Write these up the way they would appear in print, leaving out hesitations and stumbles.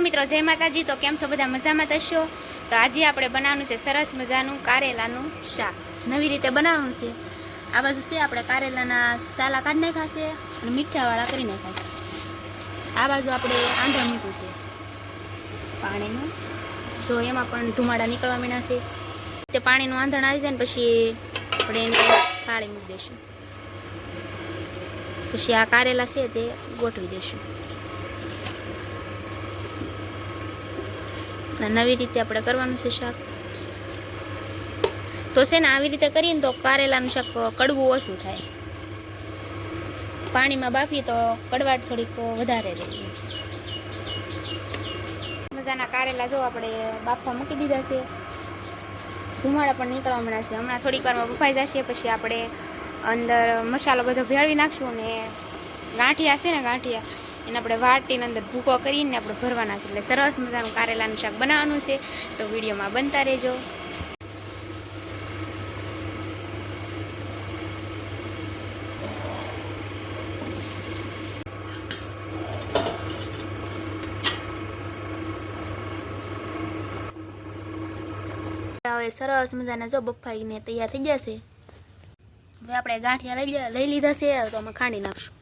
મિત્રો જય માતાજી। તો કેમ છો બધા? મજામાં થશો? તો આજે આપણે બનાવવાનું છે સરસ મજાનું કારેલાનું શાક। નવી રીતે બનાવવાનું છે। આ બાજુ છે આપણે કારેલાના સાલા કાઢી નાખ્યા છે અને મીઠાવાળા કરી નાખ્યા છે। આ બાજુ આપણે આંધણ મૂક્યું છે પાણીનું, જો એમાં પણ ધુમાડા નીકળવા માંડ્યા છે। તે પાણીનું આંધણ આવી જાય ને પછી આપણે એને થાળી મૂકી દઈશું। પછી આ કારેલા છે તે ગોઠવી દઈશું। નવી રીતે આપણે કરવાનું છે શાક। તો છે ને આવી રીતે કરીએ ને તો કારેલાનું શાક કડવું ઓછું થાય। પાણીમાં બાફીએ તો કડવાટ થોડીક વધારે રહે। મજાના કારેલા જો આપણે બાફવા મૂકી દીધા છે, ધુમાડા પણ નીકળવા માંડ્યા છે। હમણાં થોડીક વારમાં બફાઈ જશે પછી આપણે અંદર મસાલો બધો ભેળવી નાખશું ને ગાંઠિયા છે ને ગાંઠિયા એને આપણે વાટીની અંદર ભૂકો કરીને આપણે ભરવાના છે। એટલે સરસ મજાનું કારેલાનું શાક બનાવવાનું છે। તો વિડીયોમાં બનતા રહેજો। હવે સરસ મજાના જો બફાઈને તૈયાર થઈ ગયા છે। હવે આપણે ગાંઠિયા લઈ લીધા છે, તો આમાં ખાંડી નાખશું।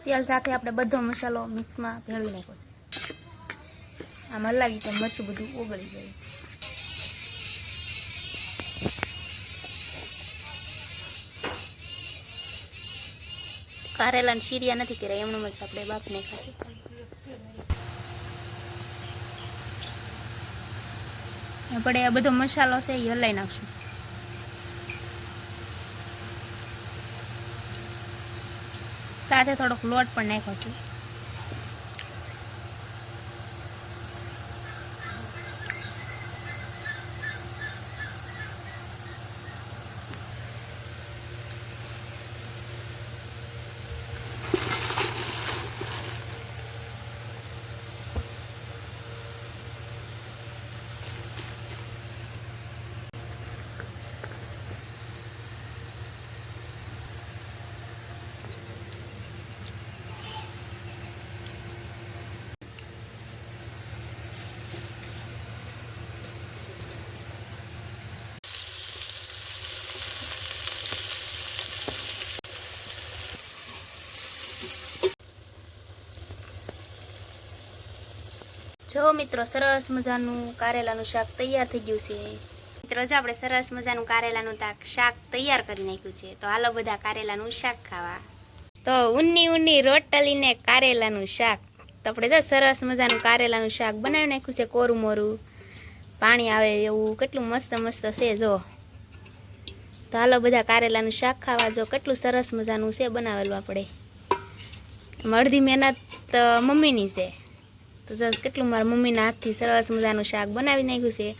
તેલ સાથે આપણે બધો મસાલો મિક્સમાં ભેળવી નાખ્યો છે। આમ હલાવી તો મરચું બધું ઓગળી જાય। કારેલાને શીરિયા નથી કર્યા, એમનું મસ્ત આપણે બાફી નાખ્યા છે। આપણે આ બધો મસાલો છે એ હલાવી નાખશું। સાથે થોડોક લોટ પણ નાખ્યો છે। જો મિત્રો સરસ મજાનું કારેલાનું શાક તૈયાર થઈ ગયું છે। મિત્રો જો આપણે સરસ મજાનું કારેલાનું શાક તૈયાર કરી નાખ્યું છે। તો હાલો બધા કારેલાનું શાક ખાવા। તો ઊની રોટલીને કારેલાનું શાક, તો આપણે જો સરસ મજાનું કારેલાનું શાક બનાવી નાખ્યું છે। કોરું મોરું પાણી આવે એવું કેટલું મસ્ત મસ્ત છે જો। તો હાલો બધા કારેલાનું શાક ખાવા। જો કેટલું સરસ મજાનું છે બનાવેલું આપણે। અડધી મહેનત મમ્મીની છે। તો જો કેટલું મારા મમ્મીના હાથથી સરસ મજાનું શાક બનાવી નાખ્યું છે।